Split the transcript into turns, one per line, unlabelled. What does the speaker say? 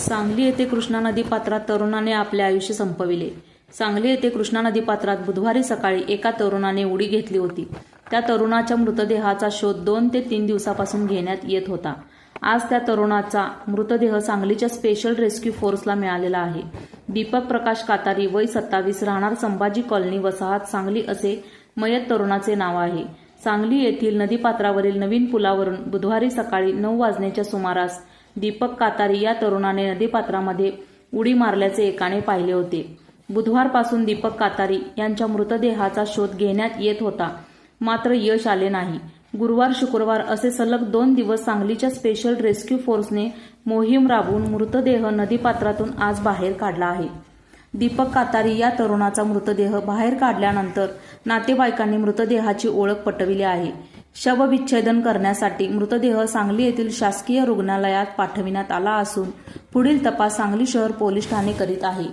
सांगली येथे कृष्णा नदी पात्रात तरुणाने आपले आयुष्य संपविले। सांगली येथे कृष्णा नदी पात्रात बुधवारी सकाळी एका तरुणाने उडी घेतली होती। त्या तरुणाच्या मृतदेहाचा शोध 2 ते 3 दिवसापासून घेण्यात येत होता। आज त्या तरुणाचा मृतदेह सांगलीच्या स्पेशल रेस्क्यू फोर्सला मिळालेला आहे। दीपक प्रकाश कातारी, वय 27, राहणार संभाजी कॉलनी, वसाहत सांगली असे मयत तरुणाचे नाव आहे। सांगली येथील नदीपात्रावरील नवीन पुलावरून बुधवारी सकाळी 9 वाजण्याच्या सुमारास दीपक कातारी या तरुणाने नदीपात्रामध्ये उडी मारल्याचे एकाने पाहिले होते। बुधवारपासून दीपक कातारी यांच्या मृतदेहाचा शोध घेण्यात येत होता, मात्र यश आले नाही। गुरुवार शुक्रवार असे सलग 2 दिवस सांगलीच्या स्पेशल रेस्क्यू फोर्सने मोहीम राबवून मृतदेह नदीपात्रातून आज बाहेर काढला आहे। दीपक कातारी या तरुणाचा मृतदेह बाहेर काढल्यानंतर नातेवाईकांनी मृतदेहाची ओळख पटविली आहे। शवविच्छेदन करण्यासाठी मृतदेह सांगली येथील शासकीय रुग्णालयात पाठविण्यात आला असून पुढील तपास सांगली शहर पोलीस ठाणे करीत आहे।